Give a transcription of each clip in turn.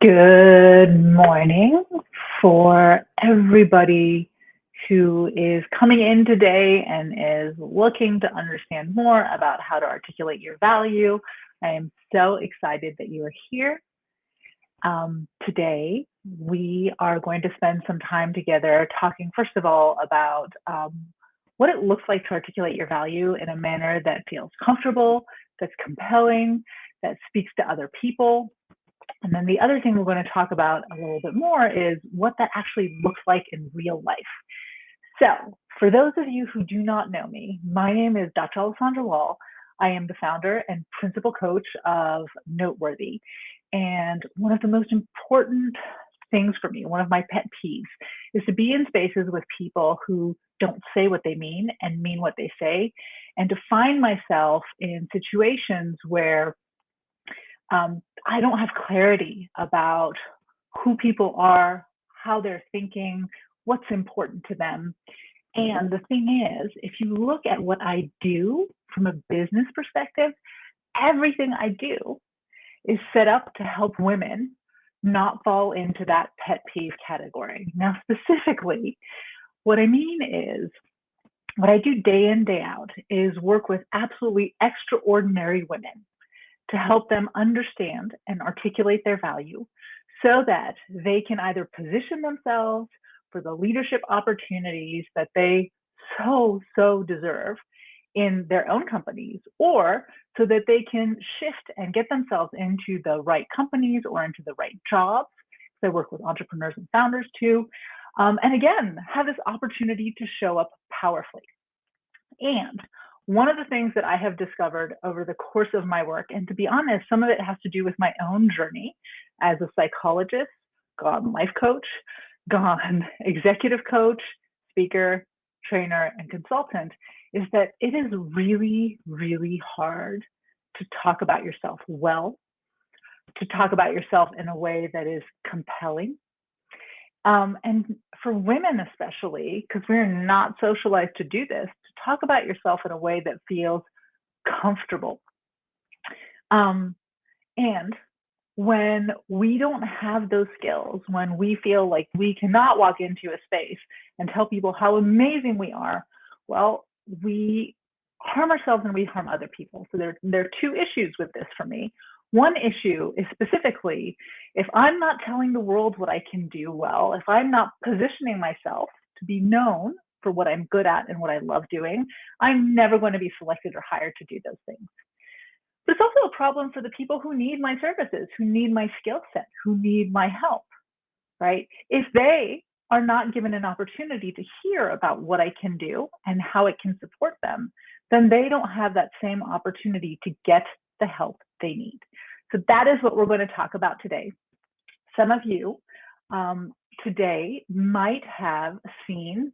Good morning for everybody who is coming in today and is looking to understand more about how to articulate your value. I am so excited that you are here. Today, we are going to spend some time together talking, first of all, about what it looks like to articulate your value in a manner that feels comfortable, that's compelling, that speaks to other people. And then the other thing we're going to talk about a little bit more is what that actually looks like in real life. So for those of you who do not know me, my name is Dr. Alessandra Wall. I am the founder and principal coach of Noteworthy. And one of the most important things for me, one of my pet peeves, is to be in spaces with people who don't say what they mean and mean what they say, and to find myself in situations where I don't have clarity about who people are, how they're thinking, what's important to them. And the thing is, if you look at what I do from a business perspective, everything I do is set up to help women not fall into that pet peeve category. Now, specifically, what I mean is, what I do day in, day out is work with absolutely extraordinary women to help them understand and articulate their value so that they can either position themselves for the leadership opportunities that they so deserve in their own companies, or so that they can shift and get themselves into the right companies or into the right jobs. I work with entrepreneurs and founders too. And again, have this opportunity to show up powerfully. And one of the things that I have discovered over the course of my work, and to be honest, some of it has to do with my own journey as a psychologist, gone life coach, gone executive coach, speaker, trainer, and consultant, is that it is really hard to talk about yourself well, to talk about yourself in a way that is compelling. And for women especially, because we're not socialized to do this, to talk about yourself in a way that feels comfortable. And when we don't have those skills, when we feel like we cannot walk into a space and tell people how amazing we are, well, we harm ourselves and we harm other people. So there are two issues with this for me. One issue is specifically, if I'm not telling the world what I can do well, if I'm not positioning myself to be known for what I'm good at and what I love doing, I'm never going to be selected or hired to do those things. But it's also a problem for the people who need my services, who need my skill set, who need my help, right? If they are not given an opportunity to hear about what I can do and how it can support them, then they don't have that same opportunity to get the help they need. So that is what we're going to talk about today. Some of you today might have seen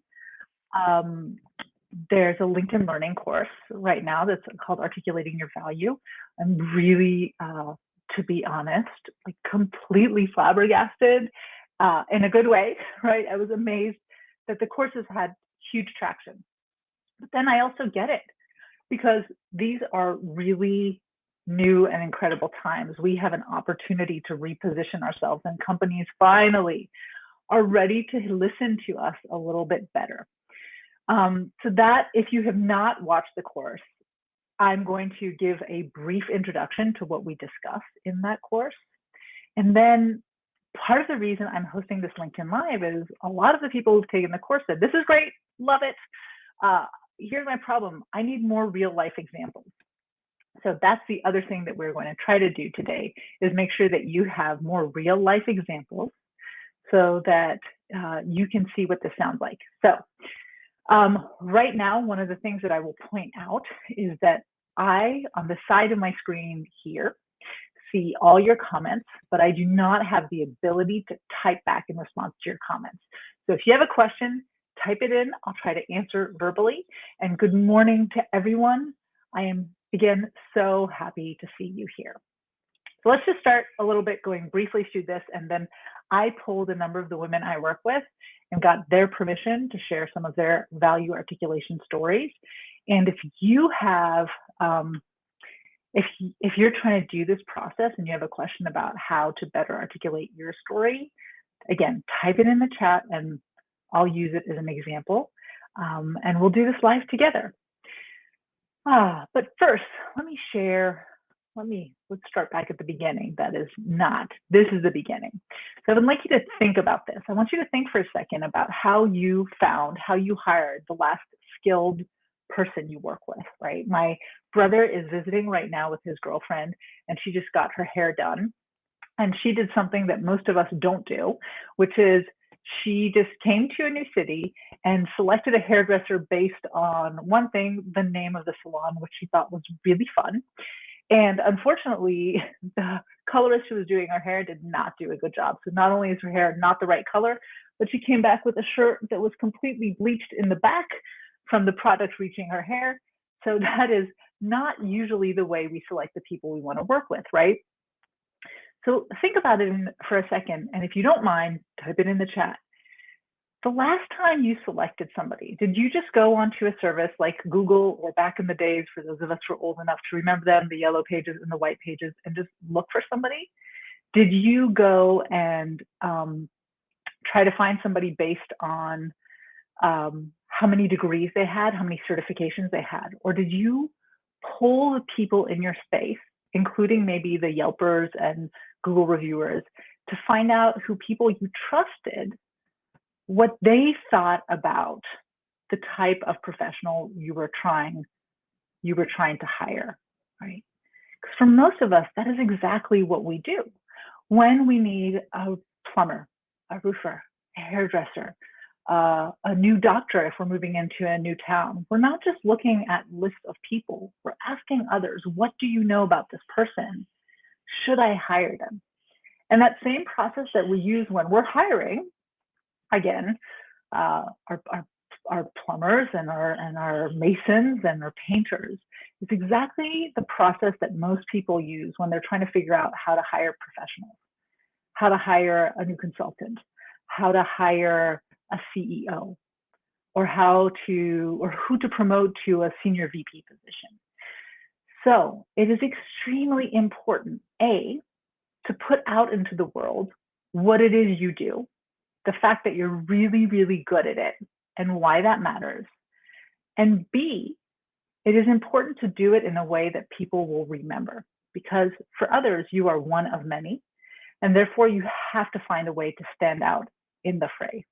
there's a LinkedIn Learning course right now that's called Articulating Your Value. I'm really, to be honest, like completely flabbergasted in a good way, right? I was amazed that the course has had huge traction. But then I also get it, because these are really new and incredible times. We have an opportunity to reposition ourselves, and companies finally are ready to listen to us a little bit better. So that, if you have not watched the course, I'm going to give a brief introduction to what we discuss in that course. And then part of the reason I'm hosting this LinkedIn Live is a lot of the people who've taken the course said, this is great, love it. Here's my problem. I need more real life examples. So that's the other thing that we're going to try to do today, is make sure that you have more real life examples so that you can see what this sounds like. So right now, one of the things that I will point out is that I, on the side of my screen here, see all your comments, but I do not have the ability to type back in response to your comments. So if you have a question, type it in. I'll try to answer verbally. And good morning to everyone. I am, again, so happy to see you here. So let's just start a little bit going briefly through this, and then I pulled a number of the women I work with and got their permission to share some of their value articulation stories. And if you have If you're trying to do this process and you have a question about how to better articulate your story, again, type it in the chat and I'll use it as an example. And we'll do this live together. But first, let's start back at the beginning. This is the beginning. So I would like you to think about this. I want you to think for a second about how you hired the last skilled person you work with, right? My brother is visiting right now with his girlfriend, and she just got her hair done. And she did something that most of us don't do, which is she just came to a new city and selected a hairdresser based on one thing, the name of the salon, which she thought was really fun. And unfortunately, the colorist who was doing her hair did not do a good job. So not only is her hair not the right color, but she came back with a shirt that was completely bleached in the back from the product reaching her hair. So that is not usually the way we select the people we want to work with, right? So think about it for a second, and if you don't mind, type it in the chat. The last time you selected somebody, did you just go onto a service like Google, or back in the days, for those of us who are old enough to remember them, the yellow pages and the white pages, and just look for somebody? Did you go and try to find somebody based on how many degrees they had, how many certifications they had? Or did you poll the people in your space, including maybe the Yelpers and Google reviewers, to find out who people you trusted, what they thought about the type of professional you were trying to hire, right? Because for most of us, that is exactly what we do. When we need a plumber, a roofer, a hairdresser, a new doctor, if we're moving into a new town, we're not just looking at lists of people. We're asking others, what do you know about this person? Should I hire them? And that same process that we use when we're hiring, again, our plumbers and our masons and our painters, is exactly the process that most people use when they're trying to figure out how to hire professionals, how to hire a new consultant, how to hire a CEO, or who to promote to a senior VP position. So it is extremely important, A, to put out into the world what it is you do, the fact that you're really, really good at it, and why that matters. And B, it is important to do it in a way that people will remember, because for others, you are one of many, and therefore you have to find a way to stand out in the fray.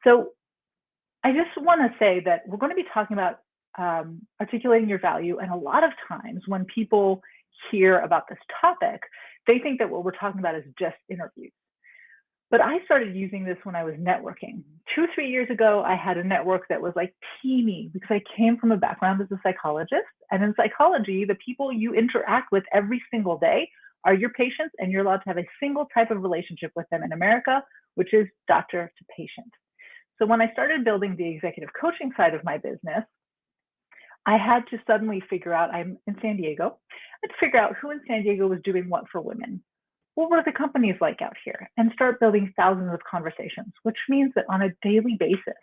So I just want to say that we're going to be talking about articulating your value, and a lot of times when people hear about this topic, they think that what we're talking about is just interviews. But I started using this when I was networking. 2 or 3 years ago, I had a network that was like teeny, because I came from a background as a psychologist. And in psychology, the people you interact with every single day are your patients, and you're allowed to have a single type of relationship with them in America, which is doctor to patient. So when I started building the executive coaching side of my business, I had to suddenly figure out, I'm in San Diego, I had to figure out who in San Diego was doing what for women. What were the companies like out here? And start building thousands of conversations, which means that on a daily basis,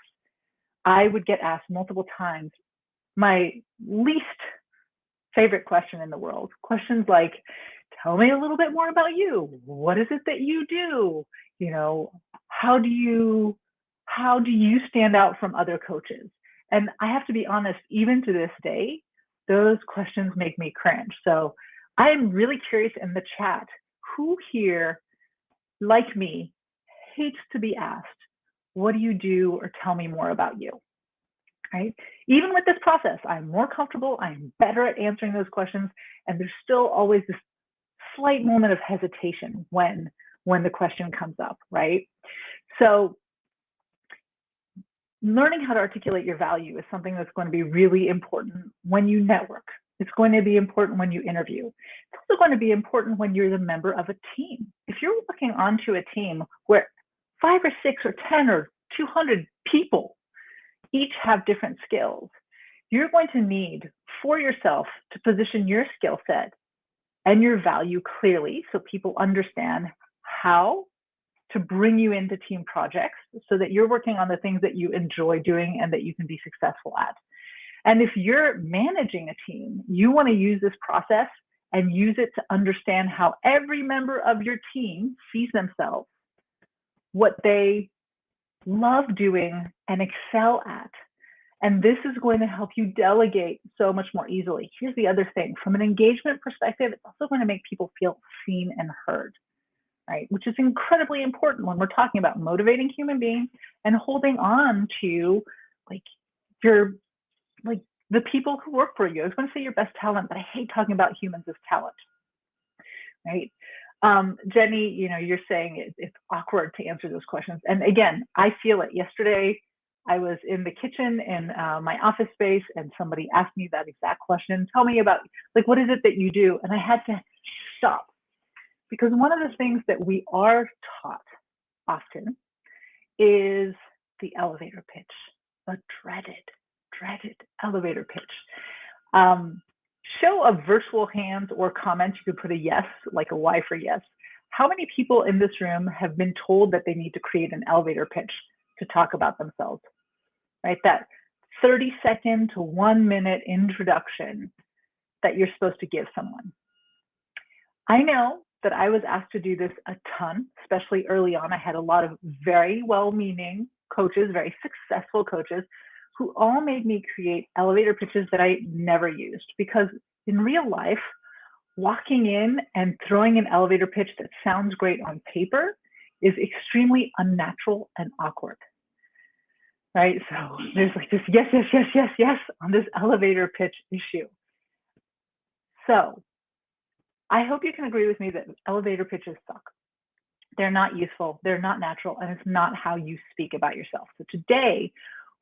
I would get asked multiple times my least favorite question in the world. Questions like, tell me a little bit more about you. What is it that you do? You know, how do you stand out from other coaches? And I have to be honest, even to this day, those questions make me cringe. So I'm really curious in the chat, who here, like me, hates to be asked, what do you do, or tell me more about you, right? Even with this process, I'm more comfortable, I'm better at answering those questions, and there's still always this slight moment of hesitation when the question comes up, right? So learning how to articulate your value is something that's going to be really important when you network. It's going to be important when you interview. It's also going to be important when you're the member of a team. If you're working onto a team where 5 or 6 or 10 or 200 people each have different skills, you're going to need for yourself to position your skill set and your value clearly so people understand how to bring you into team projects so that you're working on the things that you enjoy doing and that you can be successful at. And if you're managing a team, you want to use this process and use it to understand how every member of your team sees themselves, what they love doing and excel at. And this is going to help you delegate so much more easily. Here's the other thing. From an engagement perspective, it's also going to make people feel seen and heard, right? Which is incredibly important when we're talking about motivating human beings and holding on to like your, like the people who work for you. I was going to say your best talent, but I hate talking about humans as talent, right? Jenny, you're saying it's awkward to answer those questions. And again, I feel it. Yesterday, I was in the kitchen in my office space and somebody asked me that exact question. Tell me about, like, what is it that you do? And I had to stop, because one of the things that we are taught often is the elevator pitch, the dreaded elevator pitch. Show of virtual hands or comments. You could put a yes, like a Y for yes. How many people in this room have been told that they need to create an elevator pitch to talk about themselves, right? That 30-second to 1-minute introduction that you're supposed to give someone. I know that I was asked to do this a ton, especially early on. I had a lot of very well-meaning coaches, very successful coaches, who all made me create elevator pitches that I never used, because in real life, walking in and throwing an elevator pitch that sounds great on paper is extremely unnatural and awkward, right? So there's like this yes, yes, yes, yes, yes on this elevator pitch issue. So I hope you can agree with me that elevator pitches suck. They're not useful, they're not natural, and it's not how you speak about yourself. So today,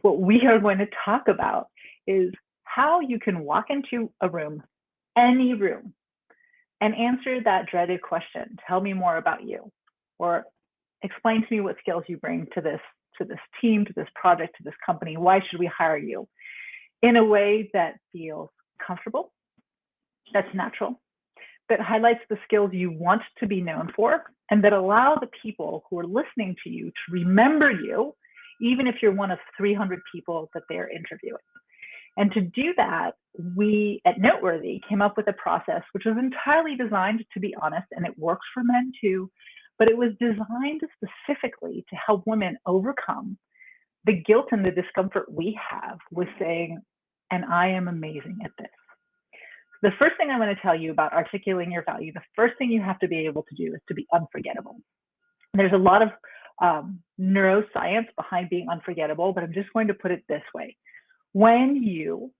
what we are going to talk about is how you can walk into a room, any room, and answer that dreaded question, tell me more about you, or explain to me what skills you bring to this team, to this project, to this company. Why should we hire you? In a way that feels comfortable, that's natural, that highlights the skills you want to be known for, and that allow the people who are listening to you to remember you, even if you're one of 300 people that they're interviewing. And to do that, we at Noteworthy came up with a process which was entirely designed, to be honest, and it works for men too, but it was designed specifically to help women overcome the guilt and the discomfort we have with saying, and I am amazing at this. The first thing I'm going to tell you about articulating your value, the first thing you have to be able to do is to be unforgettable. There's a lot of neuroscience behind being unforgettable, but I'm just going to put it this way. When you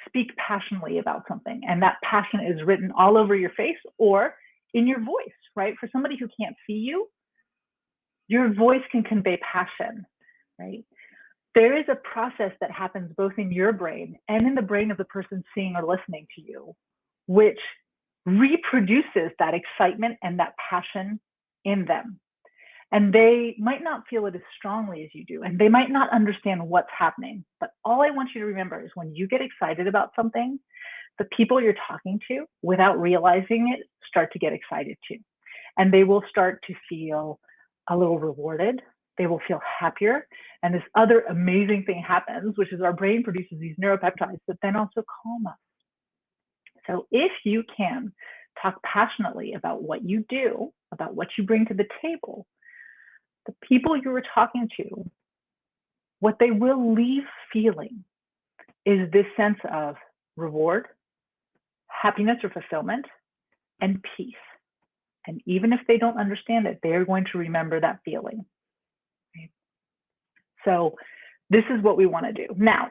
speak passionately about something, and that passion is written all over your face or in your voice, right? For somebody who can't see you, your voice can convey passion, right? There is a process that happens both in your brain and in the brain of the person seeing or listening to you, which reproduces that excitement and that passion in them. And they might not feel it as strongly as you do, and they might not understand what's happening. But all I want you to remember is when you get excited about something, the people you're talking to, without realizing it, start to get excited too. And they will start to feel a little rewarded. They will feel happier. And this other amazing thing happens, which is our brain produces these neuropeptides that then also calm us. So if you can talk passionately about what you do, about what you bring to the table, the people you were talking to, what they will leave feeling is this sense of reward, happiness or fulfillment, and peace. And even if they don't understand it, they're going to remember that feeling. Right? So this is what we want to do. Now,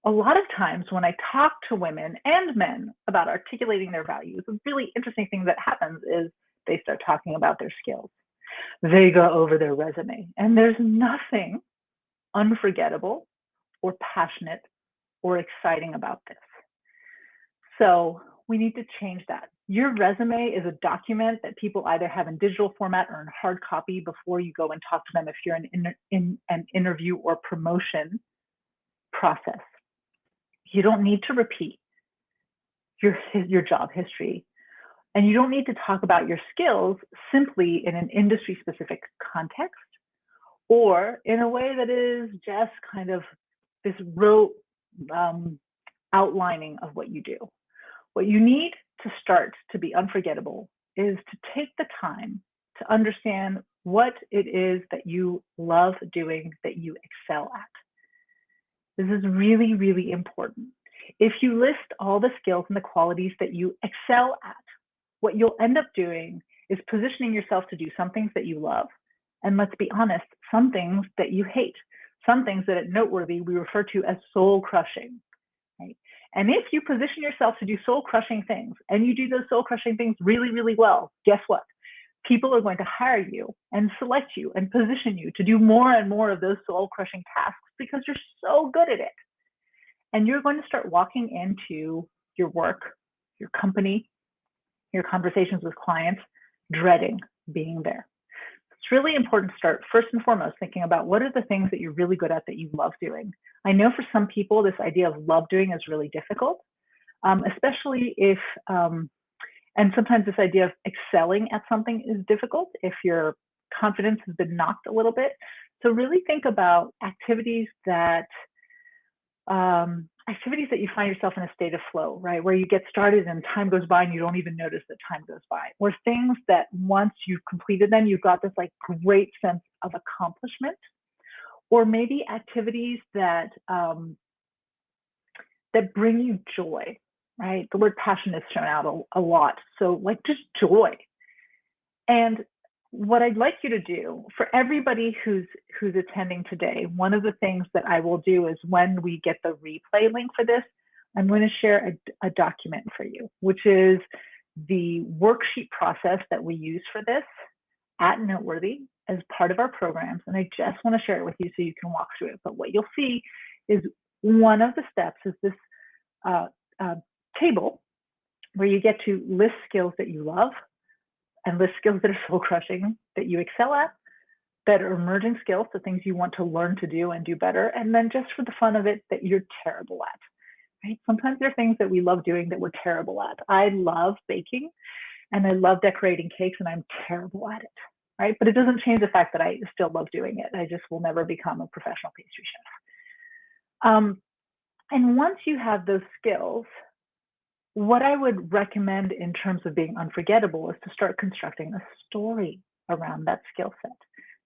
a lot of times when I talk to women and men about articulating their values, a really interesting thing that happens is they start talking about their skills. They go over their resume, and there's nothing unforgettable or passionate or exciting about this. So we need to change that. Your resume is a document that people either have in digital format or in hard copy before you go and talk to them if you're in an interview or promotion process. You don't need to repeat your job history. And you don't need to talk about your skills simply in an industry-specific context or in a way that is just kind of this rote outlining of what you do. What you need to start to be unforgettable is to take the time to understand what it is that you love doing, that you excel at. This is really, really important. If you list all the skills and the qualities that you excel at, what you'll end up doing is positioning yourself to do some things that you love, and let's be honest, some things that you hate, some things that at Noteworthy we refer to as soul crushing. Right? And if you position yourself to do soul crushing things and you do those soul crushing things really, really well, guess what? People are going to hire you and select you and position you to do more and more of those soul crushing tasks because you're so good at it. And you're going to start walking into your work, your company, your conversations with clients, dreading being there. It's really important to start first and foremost thinking about what are the things that you're really good at that you love doing. I know for some people, this idea of love doing is really difficult, especially if, and sometimes this idea of excelling at something is difficult if your confidence has been knocked a little bit. So really think about activities that you find yourself in a state of flow, right? Where you get started and time goes by and you don't even notice that time goes by. Or things that once you've completed them, you've got this like great sense of accomplishment. Or maybe activities that that bring you joy, right? The word passion is shown out a lot. So like just joy. And what I'd like you to do for everybody who's attending today, one of the things that I will do is when we get the replay link for this, I'm going to share a document for you, which is the worksheet process that we use for this at Noteworthy as part of our programs. And I just want to share it with you so you can walk through it. But what you'll see is one of the steps is this table where you get to list skills that you love and list skills that are soul crushing, that you excel at, that are emerging skills, the things you want to learn to do and do better, and then just for the fun of it, that you're terrible at. Right? Sometimes there are things that we love doing that we're terrible at. I love baking and I love decorating cakes and I'm terrible at it. Right? But it doesn't change the fact that I still love doing it. I just will never become a professional pastry chef. And once you have those skills, what I would recommend in terms of being unforgettable is to start constructing a story around that skill set.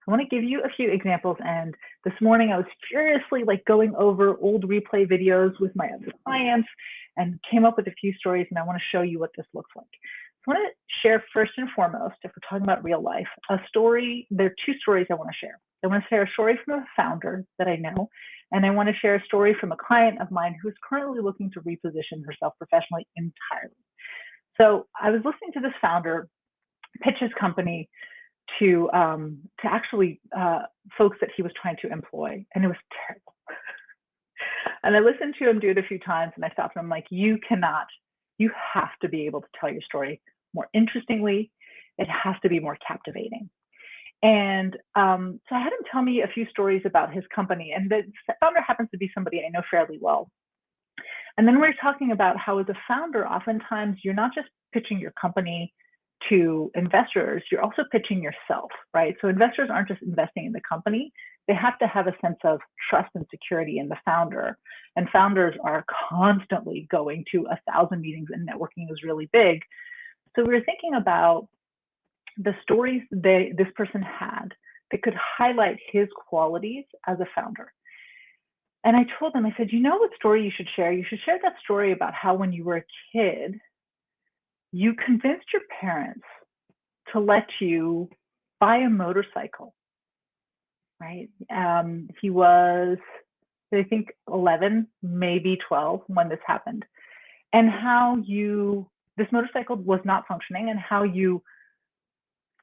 I want to give you a few examples. And this morning I was furiously like going over old replay videos with my other clients and came up with a few stories, and I want to show you what this looks like. I want to share first and foremost, if we're talking about real life, a story. There are two stories I want to share. I want to share a story from a founder that I know, and I want to share a story from a client of mine who is currently looking to reposition herself professionally entirely. So I was listening to this founder pitch his company to actually folks that he was trying to employ, and it was terrible. And I listened to him do it a few times, and I stopped him. I'm like, you have to be able to tell your story more interestingly. It has to be more captivating. And so I had him tell me a few stories about his company, and the founder happens to be somebody I know fairly well. And then we're talking about how as a founder, oftentimes you're not just pitching your company to investors, you're also pitching yourself, right? So investors aren't just investing in the company, they have to have a sense of trust and security in the founder. And founders are constantly going to 1,000 meetings, and networking is really big. So we were thinking about the stories this person had that could highlight his qualities as a founder. And I told them, I said, you know what story you should share? You should share that story about how when you were a kid, you convinced your parents to let you buy a motorcycle, right? He was, I think, 11, maybe 12 when this happened. And how this motorcycle was not functioning, and how you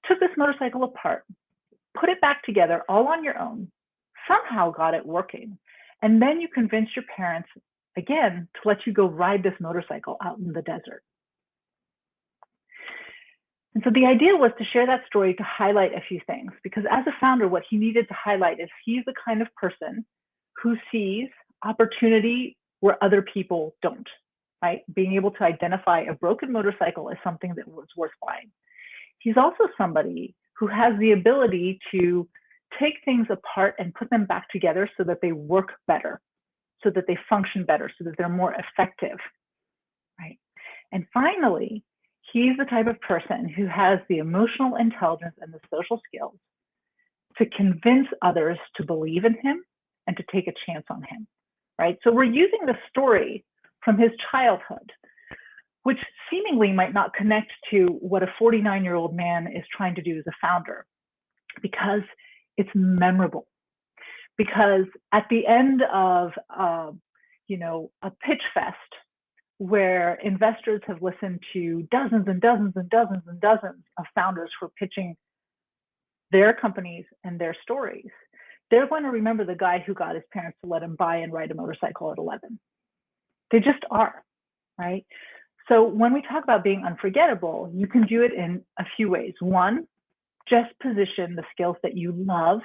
took this motorcycle apart, put it back together all on your own, somehow got it working. And then you convinced your parents, again, to let you go ride this motorcycle out in the desert. And so the idea was to share that story to highlight a few things, because as a founder, what he needed to highlight is he's the kind of person who sees opportunity where other people don't, right? Being able to identify a broken motorcycle as something that was worth buying. He's also somebody who has the ability to take things apart and put them back together so that they work better. so that they function better, so that they're more effective, right? And finally, he's the type of person who has the emotional intelligence and the social skills to convince others to believe in him and to take a chance on him, right? So we're using the story from his childhood, which seemingly might not connect to what a 49-year-old man is trying to do as a founder, because it's memorable. Because at the end of, a pitch fest where investors have listened to dozens and dozens and dozens and dozens of founders who are pitching their companies and their stories, they're going to remember the guy who got his parents to let him buy and ride a motorcycle at 11. They just are, right? So when we talk about being unforgettable, you can do it in a few ways. One, just position the skills that you love,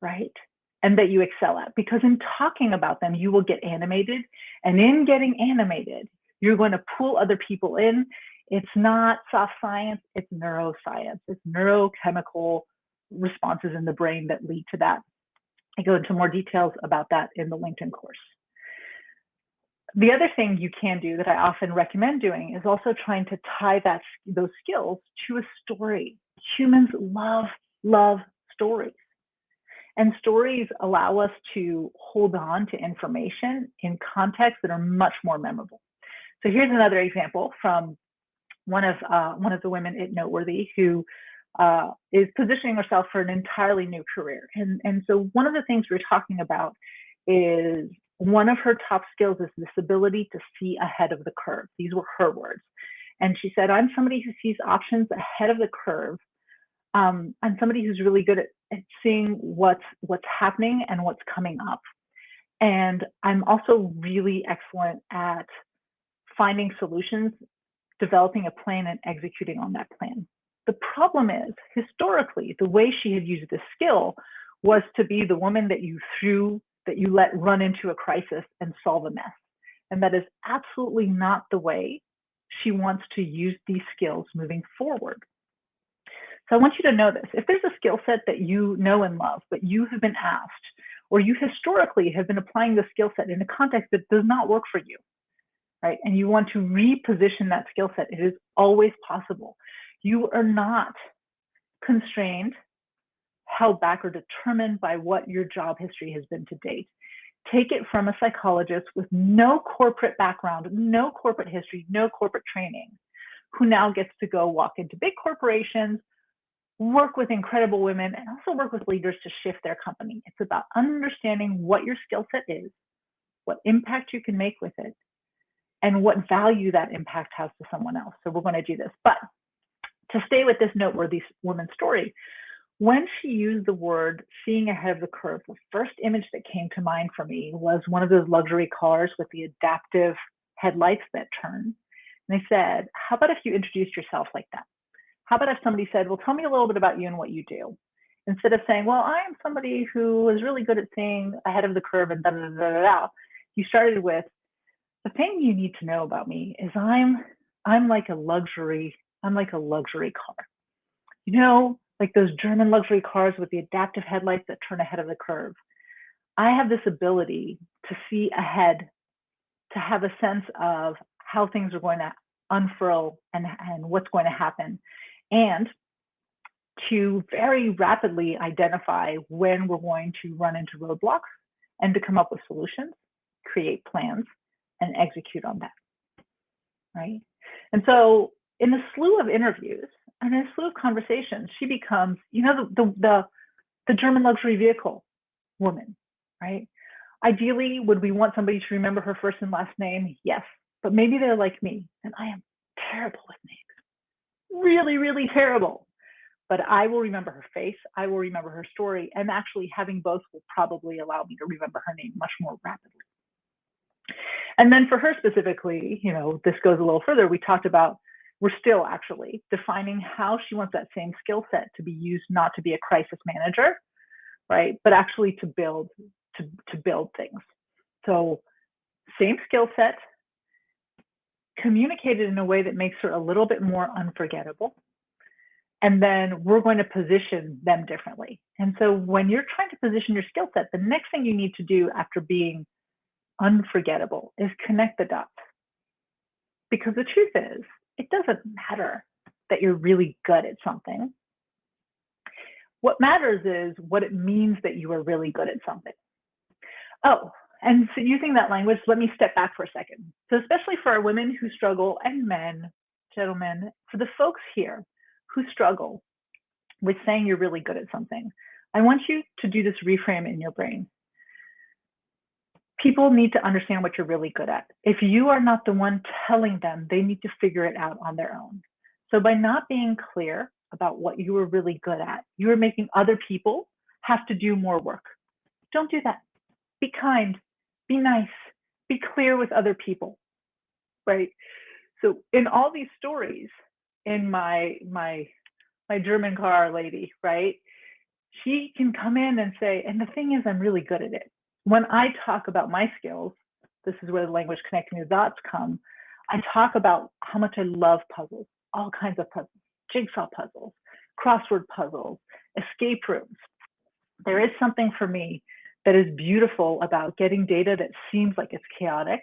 right? And that you excel at, because in talking about them, you will get animated. And in getting animated, you're going to pull other people in. It's not soft science, it's neuroscience. It's neurochemical responses in the brain that lead to that. I go into more details about that in the LinkedIn course. The other thing you can do that I often recommend doing is also trying to tie those skills to a story. Humans love stories. And stories allow us to hold on to information in contexts that are much more memorable. So here's another example from one of the women at Noteworthy who is positioning herself for an entirely new career. And so one of the things we're talking about is one of her top skills is this ability to see ahead of the curve. These were her words. And she said, I'm somebody who sees options ahead of the curve. I'm somebody who's really good at seeing what's happening and what's coming up. And I'm also really excellent at finding solutions, developing a plan, and executing on that plan. The problem is, historically, the way she had used this skill was to be the woman that you let run into a crisis and solve a mess. And that is absolutely not the way she wants to use these skills moving forward. So I want you to know this. If there's a skill set that you know and love, but you have been asked, or you historically have been applying the skill set in a context that does not work for you, right? And you want to reposition that skill set, it is always possible. You are not constrained, held back, or determined by what your job history has been to date. Take it from a psychologist with no corporate background, no corporate history, no corporate training, who now gets to go walk into big corporations, work with incredible women, and also work with leaders to shift their company. It's about understanding what your skill set is, what impact you can make with it, and what value that impact has to someone else. So we're going to do this. But to stay with this noteworthy woman's story, when she used the word seeing ahead of the curve, the first image that came to mind for me was one of those luxury cars with the adaptive headlights that turn. And they said, how about if you introduced yourself like that? How about if somebody said, well, tell me a little bit about you and what you do? Instead of saying, well, I am somebody who is really good at seeing ahead of the curve and da da da da da. You started with, the thing you need to know about me is I'm like a luxury car. You know, like those German luxury cars with the adaptive headlights that turn ahead of the curve. I have this ability to see ahead, to have a sense of how things are going to unfurl and what's going to happen, and to very rapidly identify when we're going to run into roadblocks and to come up with solutions, create plans, and execute on that, right? And so in a slew of interviews and a slew of conversations, she becomes, you know, the German luxury vehicle woman, right? Ideally, would we want somebody to remember her first and last name? Yes, but maybe they're like me, and I am terrible with names, really, really terrible. But I will remember her face, I will remember her story, and actually having both will probably allow me to remember her name much more rapidly. And then for her specifically, you know, this goes a little further. We talked about, we're still actually defining how she wants that same skill set to be used, not to be a crisis manager, right? But actually to build things. So same skill set, communicated in a way that makes her a little bit more unforgettable. And then we're going to position them differently. And so when you're trying to position your skill set, the next thing you need to do after being unforgettable, is connect the dots. Because the truth is, it doesn't matter that you're really good at something. What matters is what it means that you are really good at something. Oh, and so using that language, let me step back for a second. So especially for our women who struggle, and men, gentlemen, for the folks here who struggle with saying you're really good at something, I want you to do this reframe in your brain. People need to understand what you're really good at. If you are not the one telling them, they need to figure it out on their own. So by not being clear about what you are really good at, you are making other people have to do more work. Don't do that. Be kind, be nice, be clear with other people, right? So in all these stories, in my German car lady, right? She can come in and say, and the thing is, I'm really good at it. When I talk about my skills, this is where the language connecting the dots come. I talk about how much I love puzzles, all kinds of puzzles, jigsaw puzzles, crossword puzzles, escape rooms. There is something for me that is beautiful about getting data that seems like it's chaotic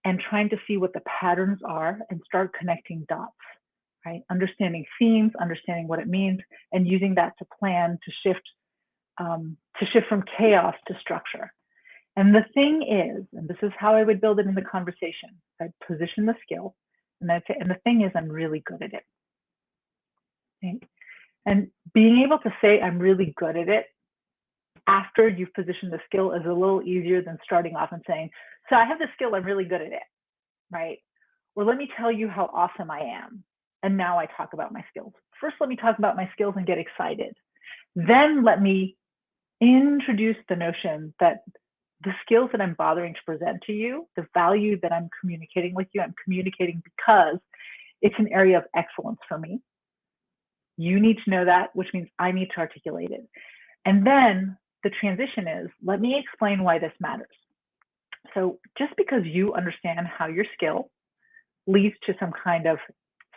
and trying to see what the patterns are and start connecting dots, right? Understanding themes, understanding what it means, and using that to plan to shift from chaos to structure. And the thing is, and this is how I would build it in the conversation, I'd position the skill, and I'd say, and the thing is, I'm really good at it. Right? And being able to say I'm really good at it after you've positioned the skill is a little easier than starting off and saying, so I have the skill, I'm really good at it, right? Or let me tell you how awesome I am. And now I talk about my skills. First, let me talk about my skills and get excited. Then let me introduce the notion that the skills that I'm bothering to present to you, the value that I'm communicating with you, I'm communicating because it's an area of excellence for me. You need to know that, which means I need to articulate it. And then the transition is, let me explain why this matters. So just because you understand how your skill leads to some kind of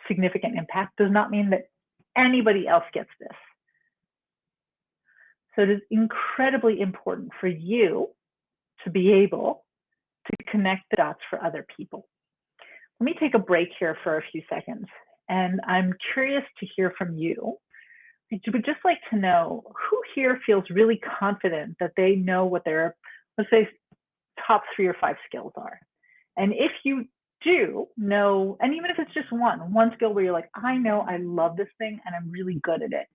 significant impact does not mean that anybody else gets this. So it is incredibly important for you to be able to connect the dots for other people. Let me take a break here for a few seconds, and I'm curious to hear from you. I would just like to know who here feels really confident that they know what their, let's say, top 3 or 5 skills are. And if you do know, and even if it's just one skill where you're like, I know I love this thing and I'm really good at it,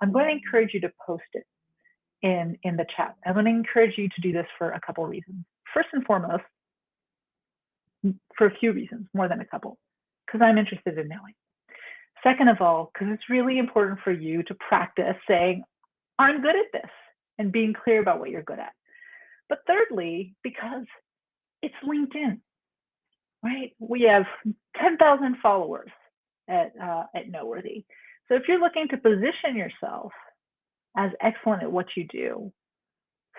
I'm going to encourage you to post it in the chat. I'm going to encourage you to do this for a couple of reasons. First and foremost, for a few reasons, more than a couple, because I'm interested in knowing. Second of all, because it's really important for you to practice saying, I'm good at this, and being clear about what you're good at. But thirdly, because it's LinkedIn, right? We have 10,000 followers at Noteworthy. So if you're looking to position yourself as excellent at what you do,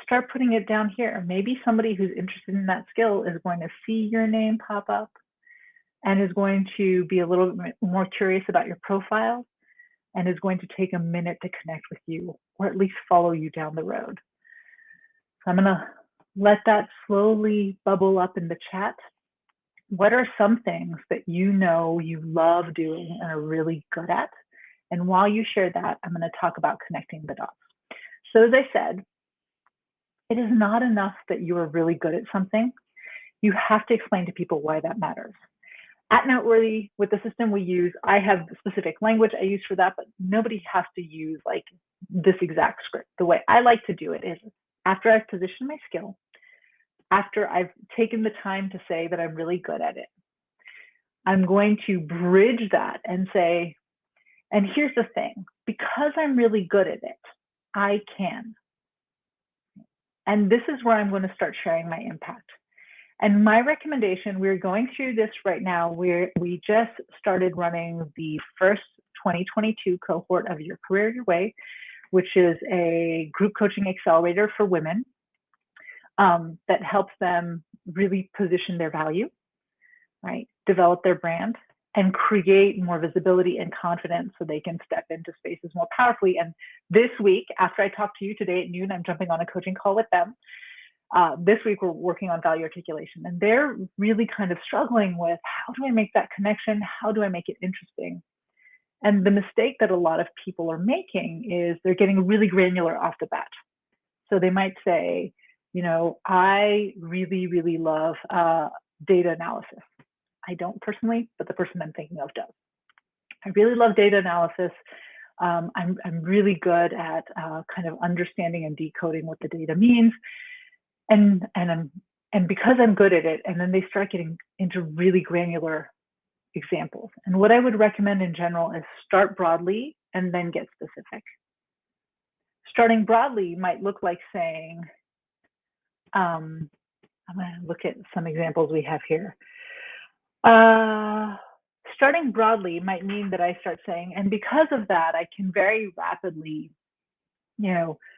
start putting it down here. Maybe somebody who's interested in that skill is going to see your name pop up and is going to be a little bit more curious about your profile and is going to take a minute to connect with you, or at least follow you down the road. So I'm gonna let that slowly bubble up in the chat. What are some things that you know you love doing and are really good at? And while you share that, I'm gonna talk about connecting the dots. So as I said, it is not enough that you are really good at something. You have to explain to people why that matters. At Noteworthy, with the system we use, I have specific language I use for that, but nobody has to use like this exact script. The way I like to do it is after I've positioned my skill, after I've taken the time to say that I'm really good at it, I'm going to bridge that and say, and here's the thing, because I'm really good at it, I can. And this is where I'm going to start sharing my impact. And my recommendation, we're going through this right now. We just started running the first 2022 cohort of Your Career Your Way, which is a group coaching accelerator for women that helps them really position their value, right? Develop their brand and create more visibility and confidence so they can step into spaces more powerfully. And this week, after I talk to you today at noon, I'm jumping on a coaching call with them. This week we're working on value articulation, and they're really kind of struggling with, how do I make that connection? How do I make it interesting? And the mistake that a lot of people are making is they're getting really granular off the bat. So they might say, I really, really love data analysis. I don't personally, but the person I'm thinking of does. I really love data analysis. I'm really good at kind of understanding and decoding what the data means, and because I'm good at it, and then they start getting into really granular examples. And what I would recommend in general is start broadly and then get specific. Starting broadly might look like saying, I'm going to look at some examples we have here. Starting broadly might mean that I start saying, and because of that, I can very rapidly,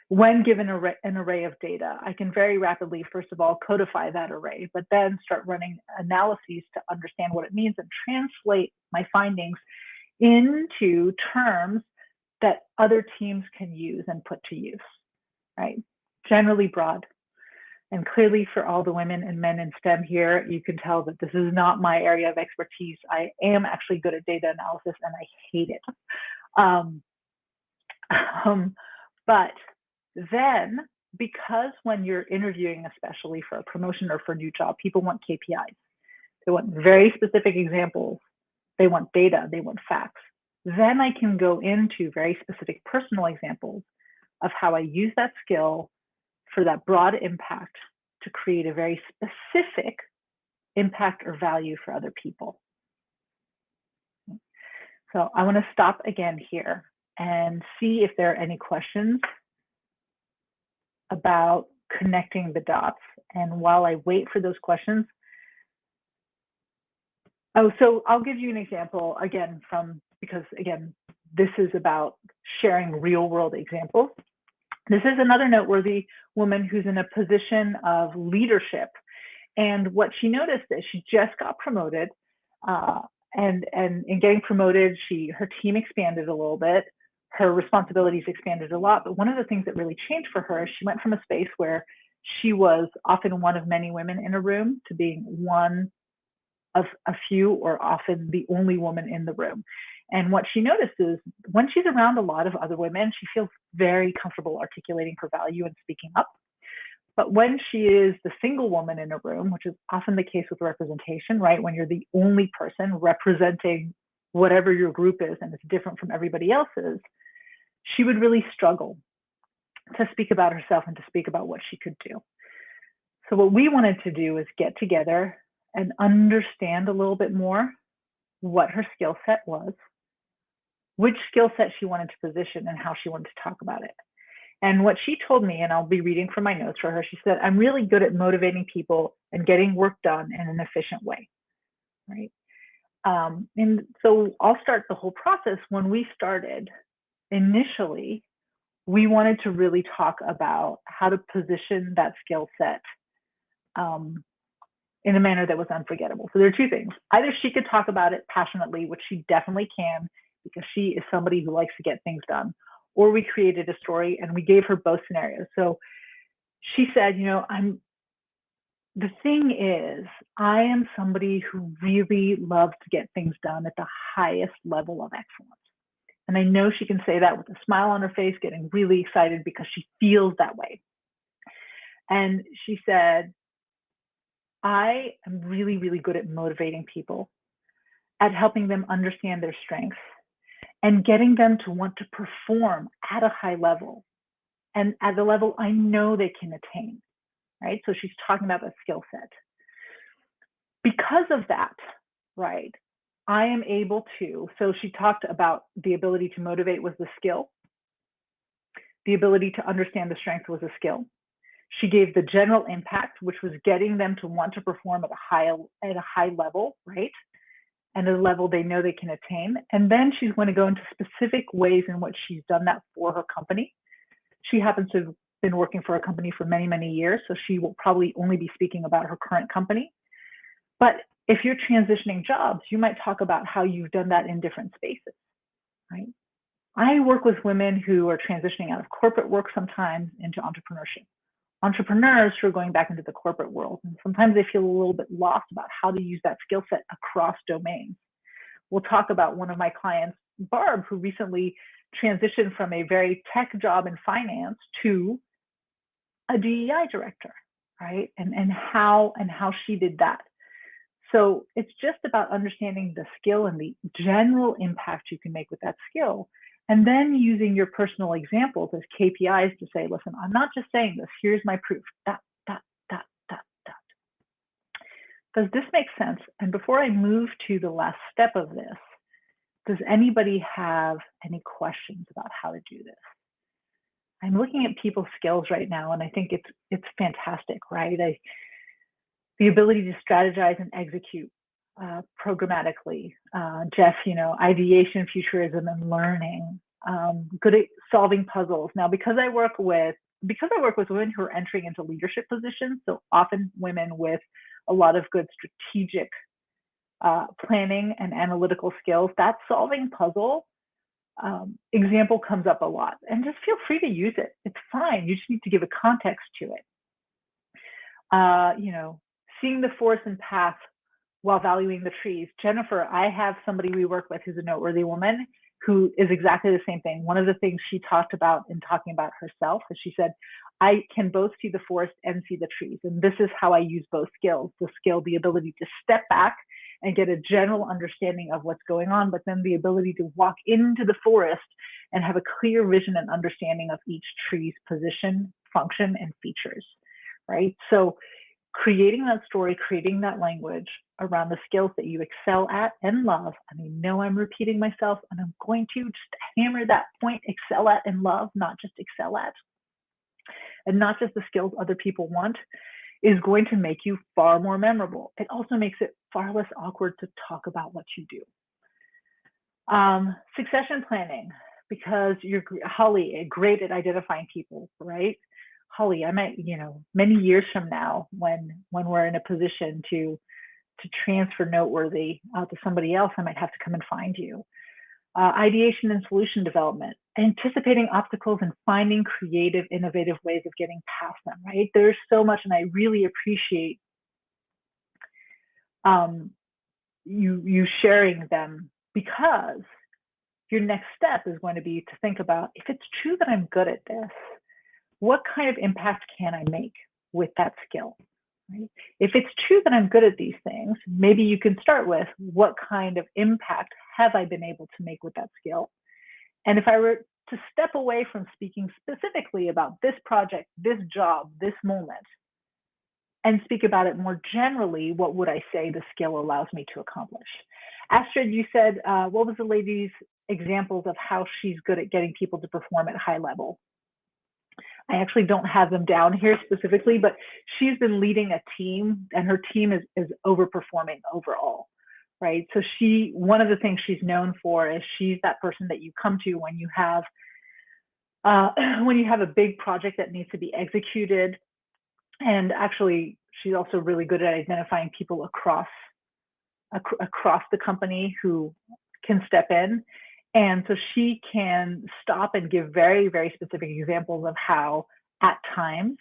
when given an array of data, I can very rapidly, first of all, codify that array, but then start running analyses to understand what it means and translate my findings into terms that other teams can use and put to use, right? Generally broad. And clearly, for all the women and men in STEM here, you can tell that this is not my area of expertise. I am actually good at data analysis, and I hate it. But then, because when you're interviewing, especially for a promotion or for a new job, people want KPIs. They want very specific examples. They want data. They want facts. Then I can go into very specific personal examples of how I use that skill for that broad impact to create a very specific impact or value for other people. So I want to stop again here and see if there are any questions about connecting the dots. And while I wait for those questions, so I'll give you an example again because again, this is about sharing real world examples. This is another noteworthy woman who's in a position of leadership. And what she noticed is she just got promoted, and in getting promoted, her team expanded a little bit. Her responsibilities expanded a lot. But one of the things that really changed for her is she went from a space where she was often one of many women in a room to being one of a few, or often the only woman in the room. And what she noticed is when she's around a lot of other women, she feels very comfortable articulating her value and speaking up. But when she is the single woman in a room, which is often the case with representation, right? When you're the only person representing whatever your group is and it's different from everybody else's, she would really struggle to speak about herself and to speak about what she could do. So what we wanted to do is get together and understand a little bit more what her skill set was, which skill set she wanted to position, and how she wanted to talk about it. And what she told me, and I'll be reading from my notes for her, she said, I'm really good at motivating people and getting work done in an efficient way, right? And so I'll start the whole process. When we started, initially, we wanted to really talk about how to position that skill set in a manner that was unforgettable. So there are two things. Either she could talk about it passionately, which she definitely can, because she is somebody who likes to get things done, or we created a story and we gave her both scenarios. So she said, the thing is, I am somebody who really loves to get things done at the highest level of excellence. And I know she can say that with a smile on her face, getting really excited because she feels that way. And she said, I am really, really good at motivating people, at helping them understand their strengths, and getting them to want to perform at a high level, and at the level I know they can attain, right? So she's talking about that skill set. Because of that, right, I am able to, so she talked about the ability to motivate was the skill. The ability to understand the strength was a skill. She gave the general impact, which was getting them to want to perform at a high level, right? And a level they know they can attain. And then she's going to go into specific ways in which she's done that for her company. She happens to have been working for a company for many, many years, so she will probably only be speaking about her current company. But if you're transitioning jobs, you might talk about how you've done that in different spaces, right? I work with women who are transitioning out of corporate work sometimes into entrepreneurship, entrepreneurs who are going back into the corporate world. And sometimes they feel a little bit lost about how to use that skill set across domains. We'll talk about one of my clients, Barb, who recently transitioned from a very tech job in finance to a DEI director, right? And how she did that. So it's just about understanding the skill and the general impact you can make with that skill. And then using your personal examples as KPIs to say, listen, I'm not just saying this, here's my proof, that. Does this make sense? And before I move to the last step of this, does anybody have any questions about how to do this? I'm looking at people's skills right now, and I think it's fantastic, right? The ability to strategize and execute programmatically. Jeff, ideation, futurism, and learning. Good at solving puzzles. Now, because I work with women who are entering into leadership positions, so often women with a lot of good strategic planning and analytical skills, that solving puzzle example comes up a lot. And just feel free to use it. It's fine. You just need to give a context to it. Seeing the forest and path while valuing the trees. Jennifer, I have somebody we work with who's a noteworthy woman who is exactly the same thing. One of the things she talked about in talking about herself is she said, I can both see the forest and see the trees. And this is how I use both skills. The ability to step back and get a general understanding of what's going on, but then the ability to walk into the forest and have a clear vision and understanding of each tree's position, function, and features, right? So creating that story, creating that language around the skills that you excel at and love. And I know I'm repeating myself, and I'm going to just hammer that point, excel at and love, not just excel at, and not just the skills other people want, is going to make you far more memorable. It also makes it far less awkward to talk about what you do. Succession planning, because you're, Holly, great at identifying people, right? Holly, I might, many years from now, when we're in a position to transfer Noteworthy to somebody else, I might have to come and find you. Ideation and solution development, anticipating obstacles and finding creative, innovative ways of getting past them, right? There's so much, and I really appreciate you sharing them, because your next step is going to be to think about, if it's true that I'm good at this, what kind of impact can I make with that skill? Right? If it's true that I'm good at these things, maybe you can start with, what kind of impact have I been able to make with that skill? And if I were to step away from speaking specifically about this project, this job, this moment, and speak about it more generally, what would I say the skill allows me to accomplish? Astrid, you said, what was the lady's examples of how she's good at getting people to perform at high level? I actually don't have them down here specifically, but she's been leading a team, and her team is overperforming overall, right? So one of the things she's known for is she's that person that you come to when you have a big project that needs to be executed. And actually, she's also really good at identifying people across the company who can step in. And so she can stop and give very, very specific examples of how, at times,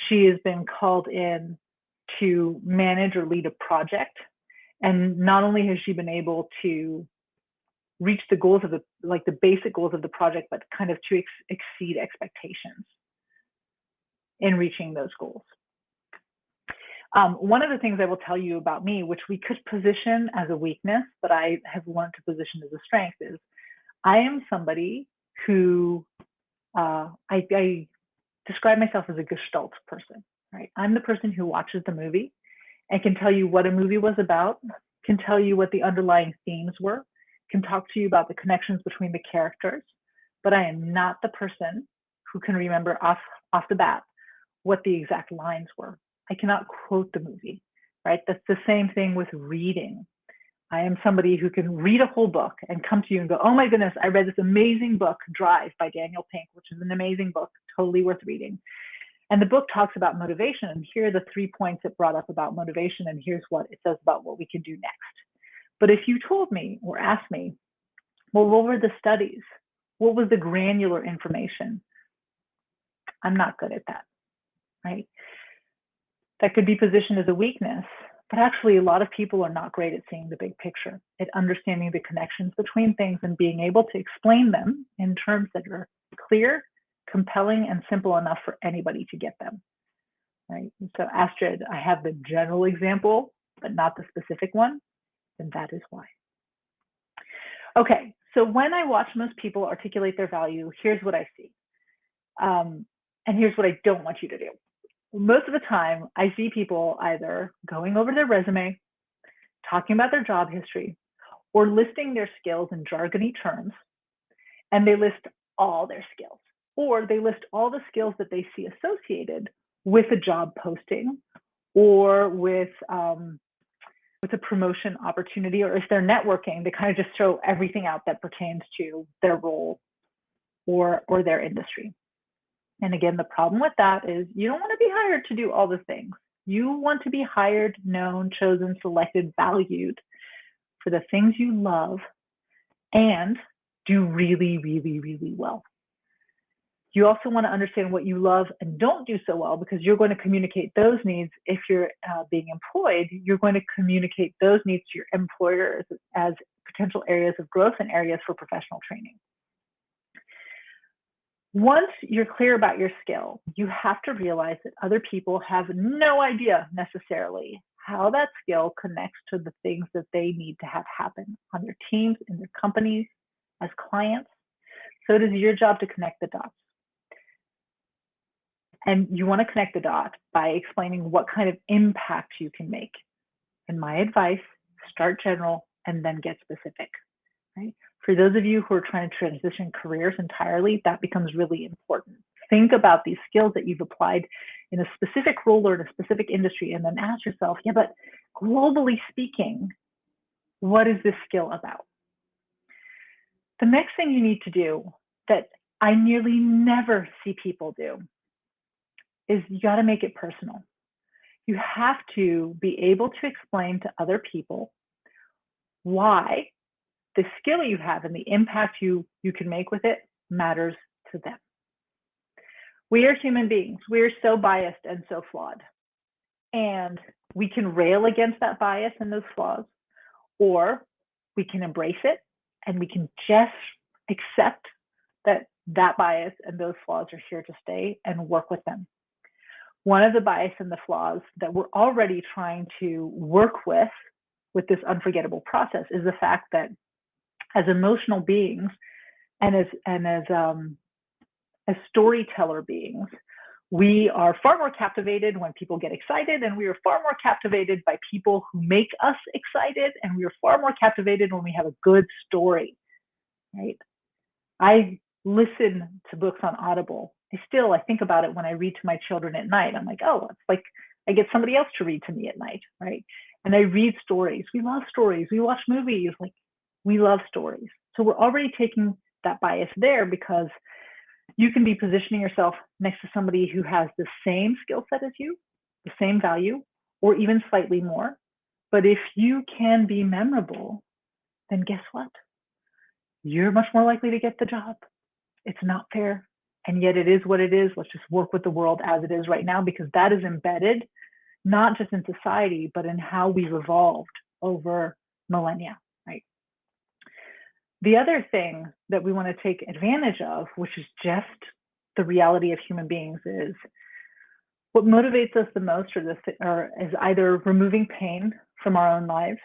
she has been called in to manage or lead a project. And not only has she been able to reach the goals of the basic goals of the project, but kind of to exceed expectations in reaching those goals. One of the things I will tell you about me, which we could position as a weakness, but I have learned to position as a strength, is I am somebody who I describe myself as a Gestalt person, right? I'm the person who watches the movie and can tell you what a movie was about, can tell you what the underlying themes were, can talk to you about the connections between the characters, but I am not the person who can remember off the bat what the exact lines were. I cannot quote the movie, right? That's the same thing with reading. I am somebody who can read a whole book and come to you and go, oh my goodness, I read this amazing book, Drive by Daniel Pink, which is an amazing book, totally worth reading. And the book talks about motivation. And here are the 3 points it brought up about motivation. And here's what it says about what we can do next. But if you told me or asked me, well, what were the studies? What was the granular information? I'm not good at that. right? That could be positioned as a weakness, but actually a lot of people are not great at seeing the big picture, at understanding the connections between things and being able to explain them in terms that are clear, compelling, and simple enough for anybody to get them, right? And so Astrid, I have the general example, but not the specific one, and that is why. Okay, so when I watch most people articulate their value, here's what I see. And here's what I don't want you to do. Most of the time, I see people either going over their resume, talking about their job history, or listing their skills in jargony terms, and they list all their skills, or they list all the skills that they see associated with a job posting or with a promotion opportunity, or if they're networking, they kind of just throw everything out that pertains to their role or their industry. And again, the problem with that is you don't want to be hired to do all the things. You want to be hired, known, chosen, selected, valued for the things you love and do really, really, really well. You also want to understand what you love and don't do so well, because you're going to communicate those needs. If you're being employed, you're going to communicate those needs to your employers as potential areas of growth and areas for professional training. Once you're clear about your skill, you have to realize that other people have no idea necessarily how that skill connects to the things that they need to have happen on their teams, in their companies, as clients. So it is your job to connect the dots. And you want to connect the dots by explaining what kind of impact you can make. And my advice, start general and then get specific, right? For those of you who are trying to transition careers entirely, that becomes really important. Think about these skills that you've applied in a specific role or in a specific industry, and then ask yourself, yeah, but globally speaking, what is this skill about? The next thing you need to do that I nearly never see people do is you got to make it personal. You have to be able to explain to other people why the skill you have and the impact you can make with it matters to them. We are human beings. We are so biased and so flawed. And we can rail against that bias and those flaws, or we can embrace it and we can just accept that that bias and those flaws are here to stay and work with them. One of the bias and the flaws that we're already trying to work with this unforgettable process is the fact that as emotional beings and as storyteller beings, we are far more captivated when people get excited, and we are far more captivated by people who make us excited, and we are far more captivated when we have a good story, right? I listen to books on Audible. I think about it when I read to my children at night. I'm like, oh, it's like I get somebody else to read to me at night, right? And I read stories. We love stories. We watch movies. Like, we love stories. So we're already taking that bias there, because you can be positioning yourself next to somebody who has the same skill set as you, the same value, or even slightly more. But if you can be memorable, then guess what? You're much more likely to get the job. It's not fair. And yet it is what it is. Let's just work with the world as it is right now, because that is embedded not just in society, but in how we've evolved over millennia, right? The other thing that we want to take advantage of, which is just the reality of human beings, is what motivates us the most is either removing pain from our own lives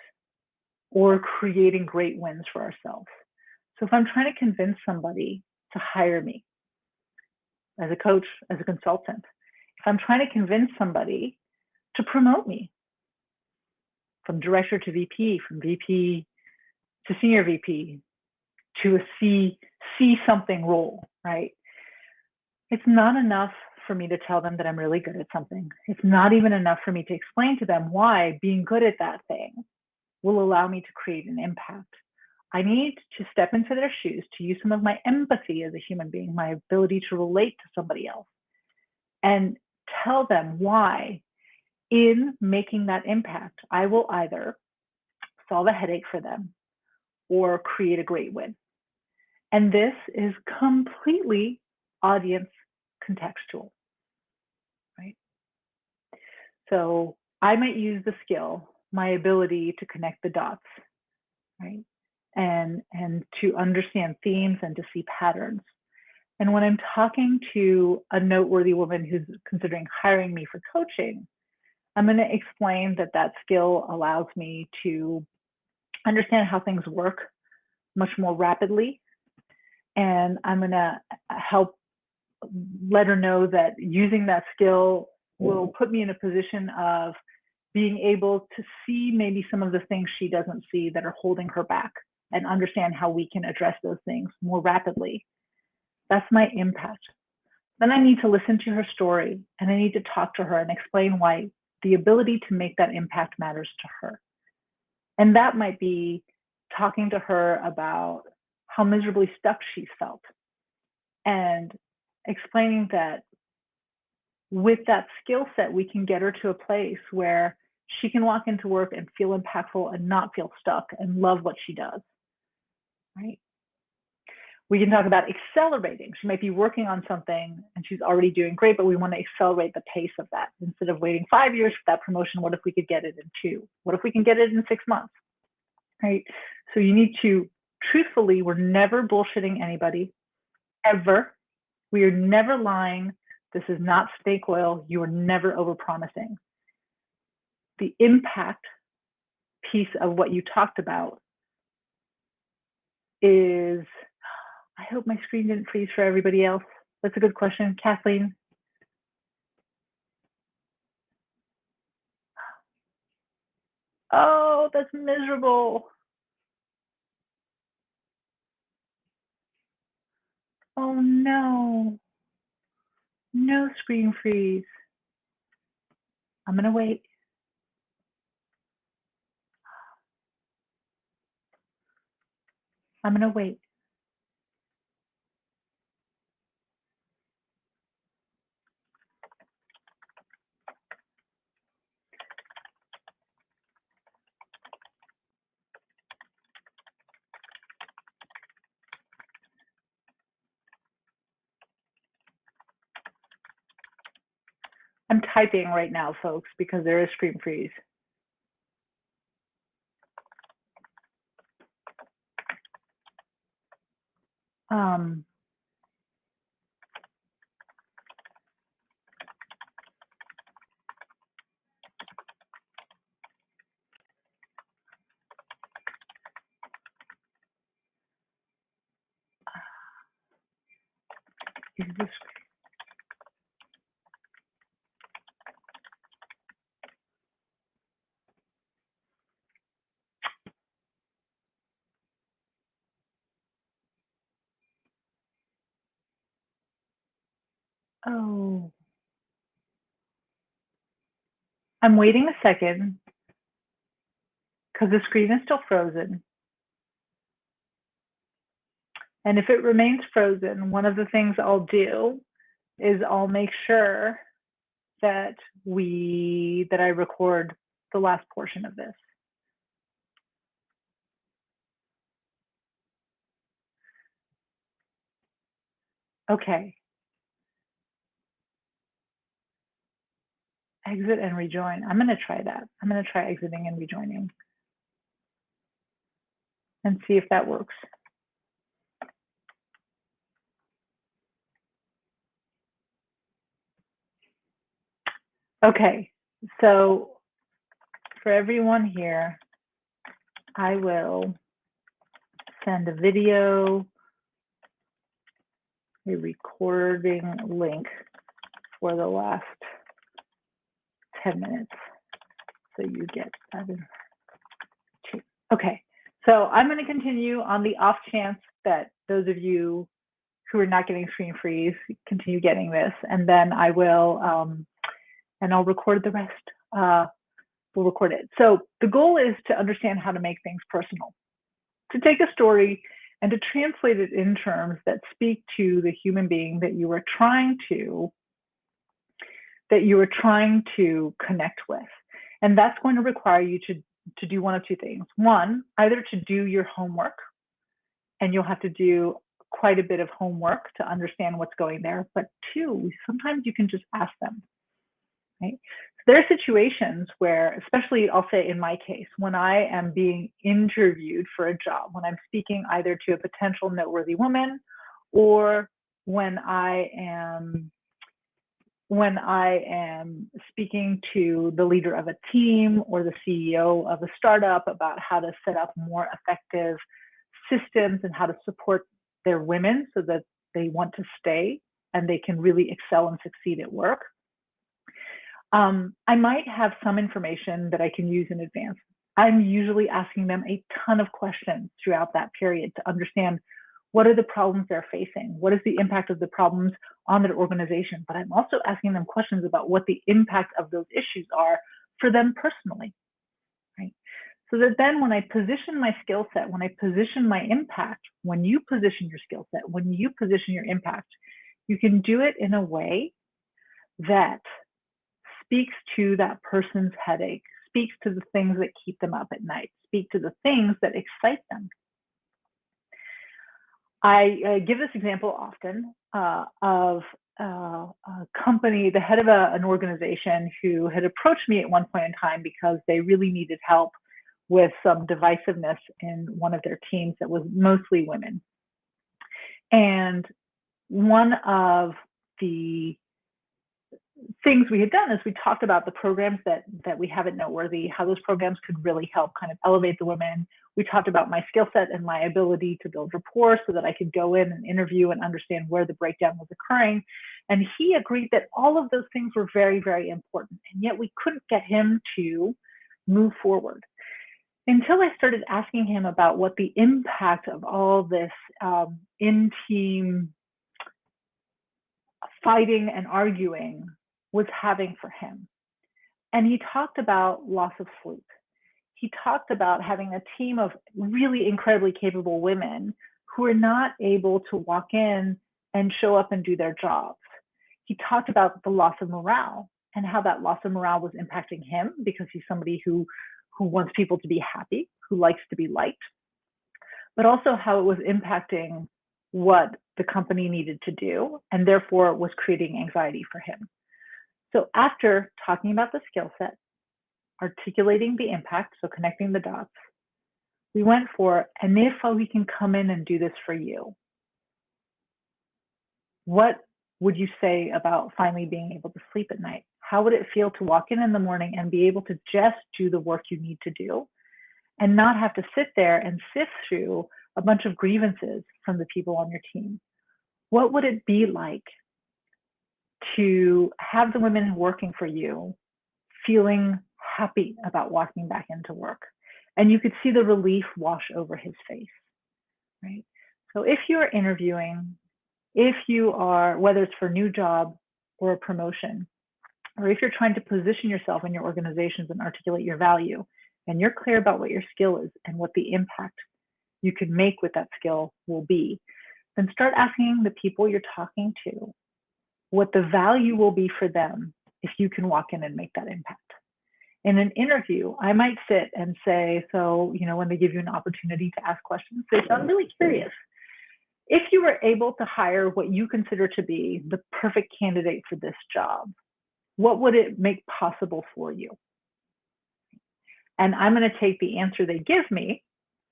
or creating great wins for ourselves. So if I'm trying to convince somebody to hire me as a coach, as a consultant, if I'm trying to convince somebody to promote me from director to VP, from VP to senior VP, to a C something role, right? It's not enough for me to tell them that I'm really good at something. It's not even enough for me to explain to them why being good at that thing will allow me to create an impact. I need to step into their shoes, to use some of my empathy as a human being, my ability to relate to somebody else, and tell them why, in making that impact, I will either solve a headache for them or create a great win. And this is completely audience contextual, right? So I might use the skill, my ability to connect the dots, right? And to understand themes and to see patterns. And when I'm talking to a noteworthy woman who's considering hiring me for coaching, I'm going to explain that that skill allows me to understand how things work much more rapidly. And I'm going to help let her know that using that skill will put me in a position of being able to see maybe some of the things she doesn't see that are holding her back and understand how we can address those things more rapidly. That's my impact. Then I need to listen to her story and I need to talk to her and explain why the ability to make that impact matters to her. And that might be talking to her about how miserably stuck she's felt and explaining that with that skill set, we can get her to a place where she can walk into work and feel impactful and not feel stuck and love what she does, right? We can talk about accelerating. She might be working on something and she's already doing great, but we want to accelerate the pace of that. Instead of waiting 5 years for that promotion, what if we could get it in 2? What if we can get it in 6 months, right? So you need to, truthfully, we're never bullshitting anybody, ever. We are never lying. This is not snake oil. You are never overpromising. The impact piece of what you talked about is, I hope my screen didn't freeze for everybody else. That's a good question. Kathleen? Oh, that's miserable. Oh no. No screen freeze. I'm gonna wait. I'm gonna wait. I'm typing right now, folks, because there is screen freeze. Um, is this? Oh, I'm waiting a second because the screen is still frozen. And if it remains frozen, one of the things I'll do is I'll make sure that I record the last portion of this. Okay. Exit and rejoin. I'm going to try that. I'm going to try exiting and rejoining and see if that works. Okay, so for everyone here, I will send a video, a recording link for the last 10 minutes. So you get that in. Okay, so I'm going to continue on the off chance that those of you who are not getting screen freeze continue getting this, and then I will, and I'll record the rest. We'll record it. So the goal is to understand how to make things personal, to take a story and to translate it in terms that speak to the human being that you are trying to connect with. And that's going to require you to do one of two things. One, either to do your homework, and you'll have to do quite a bit of homework to understand what's going there. But two, sometimes you can just ask them, right? There are situations where, especially I'll say in my case, when I am being interviewed for a job, when I'm speaking either to a potential noteworthy woman or when I am when I am speaking to the leader of a team or the CEO of a startup about how to set up more effective systems and how to support their women so that they want to stay and they can really excel and succeed at work. I might have some information that I can use in advance. I'm usually asking them a ton of questions throughout that period to understand what are the problems they're facing? What is the impact of the problems on their organization? But I'm also asking them questions about what the impact of those issues are for them personally, right? So that then when I position my skill set, when I position my impact, when you position your skill set, when you position your impact, you can do it in a way that speaks to that person's headache, speaks to the things that keep them up at night, speak to the things that excite them. I give this example often of a company, the head of an organization who had approached me at one point in time because they really needed help with some divisiveness in one of their teams that was mostly women. And one of the things we had done is we talked about the programs that we have at Noteworthy, how those programs could really help kind of elevate the women. We talked about my skill set and my ability to build rapport so that I could go in and interview and understand where the breakdown was occurring. And he agreed that all of those things were very, very important. And yet we couldn't get him to move forward until I started asking him about what the impact of all this in-team fighting and arguing was having for him. And he talked about loss of sleep. He talked about having a team of really incredibly capable women who are not able to walk in and show up and do their jobs. He talked about the loss of morale and how that loss of morale was impacting him because he's somebody who wants people to be happy, who likes to be liked, but also how it was impacting what the company needed to do and therefore was creating anxiety for him. So after talking about the skill set, articulating the impact, so connecting the dots, we went for, and if we can come in and do this for you, what would you say about finally being able to sleep at night? How would it feel to walk in the morning and be able to just do the work you need to do and not have to sit there and sift through a bunch of grievances from the people on your team? What would it be like to have the women working for you feeling happy about walking back into work? And you could see the relief wash over his face, right? So if you're interviewing, if you are, whether it's for a new job or a promotion, or if you're trying to position yourself in your organizations and articulate your value, and you're clear about what your skill is and what the impact you can make with that skill will be, then start asking the people you're talking to what the value will be for them if you can walk in and make that impact. In an interview, I might sit and say, so, when they give you an opportunity to ask questions, they say, I'm really curious. If you were able to hire what you consider to be the perfect candidate for this job, what would it make possible for you? And I'm going to take the answer they give me,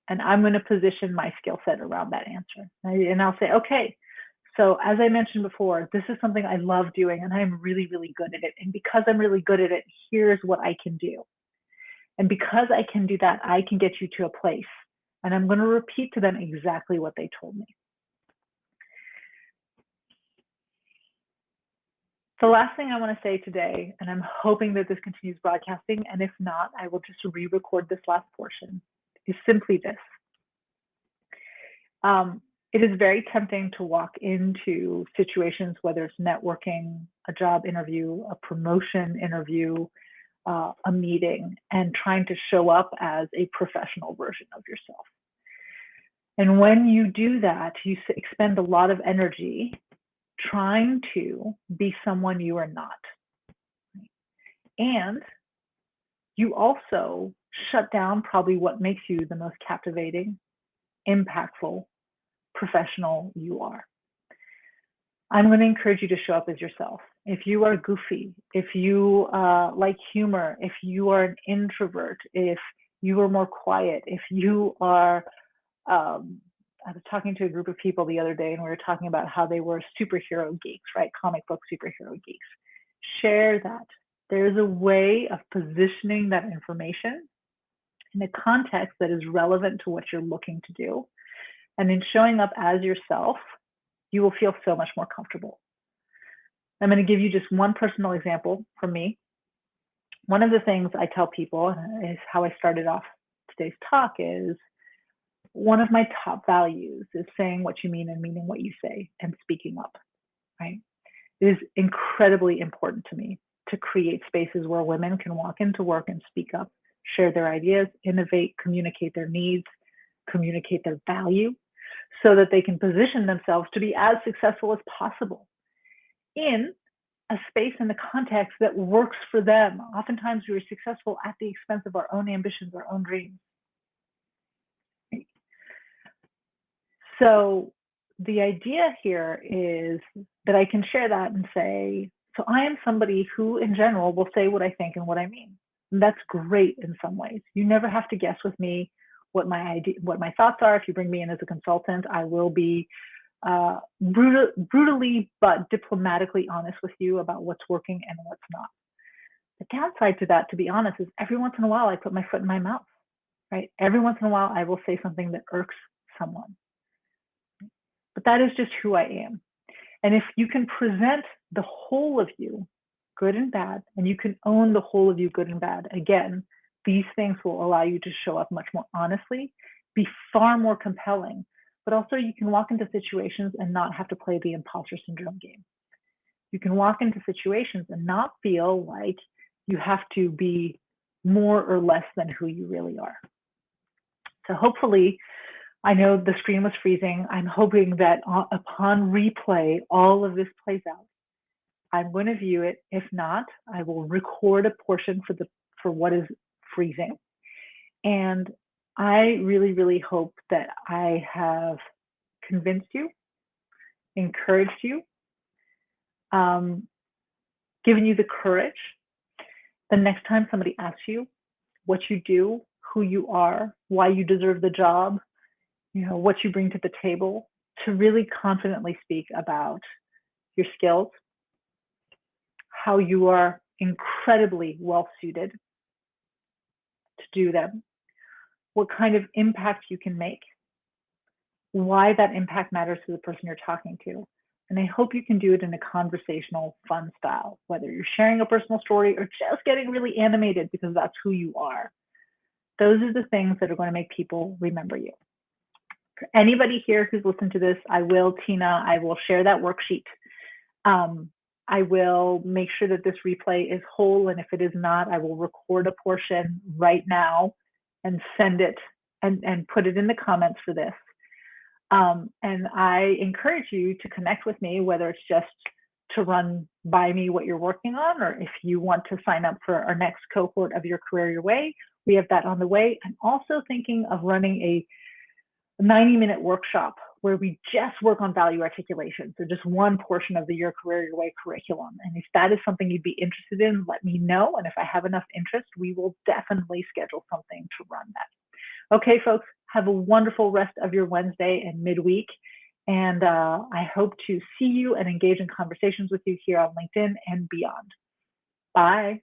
and I'm going to position my skill set around that answer. And I'll say, okay, so as I mentioned before, this is something I love doing, and I'm really, really good at it. And because I'm really good at it, here's what I can do. And because I can do that, I can get you to a place. And I'm going to repeat to them exactly what they told me. The last thing I want to say today, and I'm hoping that this continues broadcasting, and if not, I will just re-record this last portion, is simply this. It is very tempting to walk into situations, whether it's networking, a job interview, a promotion interview, a meeting, and trying to show up as a professional version of yourself. And when you do that, you expend a lot of energy trying to be someone you are not. And you also shut down probably what makes you the most captivating, impactful professional you are. I'm going to encourage you to show up as yourself. if you are goofy, if you like humor, if you are an introvert, if you are more quiet, if you are, I was talking to a group of people the other day and we were talking about how they were superhero geeks, right? Comic book superhero geeks. Share that. There's a way of positioning that information in a context that is relevant to what you're looking to do. And in showing up as yourself, you will feel so much more comfortable. I'm going to give you just one personal example from me. One of the things I tell people, is how I started off today's talk, is one of my top values is saying what you mean and meaning what you say and speaking up, right? It is incredibly important to me to create spaces where women can walk into work and speak up, share their ideas, innovate, communicate their needs, communicate their value, so that they can position themselves to be as successful as possible in a space and a context that works for them. Oftentimes we are successful at the expense of our own ambitions, our own dreams. So the idea here is that I can share that and say, so I am somebody who in general will say what I think and what I mean. And that's great in some ways. You never have to guess with me what my thoughts are. If you bring me in as a consultant, I will be brutally but diplomatically honest with you about what's working and what's not. The downside to that, to be honest, is every once in a while I put my foot in my mouth, right? Every once in a while I will say something that irks someone. But that is just who I am. And if you can present the whole of you, good and bad, and you can own the whole of you, good and bad, again, these things will allow you to show up much more honestly, be far more compelling, but also you can walk into situations and not have to play the imposter syndrome game. You can walk into situations and not feel like you have to be more or less than who you really are. So hopefully, I know the screen was freezing. I'm hoping that upon replay, all of this plays out. I'm going to view it. If not, I will record a portion for what is freezing. And I really, really hope that I have convinced you, encouraged you, given you the courage. The next time somebody asks you what you do, who you are, why you deserve the job, what you bring to the table, to really confidently speak about your skills, how you are incredibly well suited to do them, what kind of impact you can make, why that impact matters to the person you're talking to. And I hope you can do it in a conversational, fun style, whether you're sharing a personal story or just getting really animated because that's who you are. Those are the things that are going to make people remember you. For anybody here who's listened to this, I will share that worksheet. I will make sure that this replay is whole, and if it is not, I will record a portion right now and send it and put it in the comments for this. And I encourage you to connect with me, whether it's just to run by me what you're working on, or if you want to sign up for our next cohort of Your Career Your Way, we have that on the way. I'm also thinking of running a 90-minute workshop where we just work on value articulation. So just one portion of the Your Career Your Way curriculum. And if that is something you'd be interested in, let me know. And if I have enough interest, we will definitely schedule something to run that. Okay, folks, have a wonderful rest of your Wednesday and midweek. And I hope to see you and engage in conversations with you here on LinkedIn and beyond. Bye.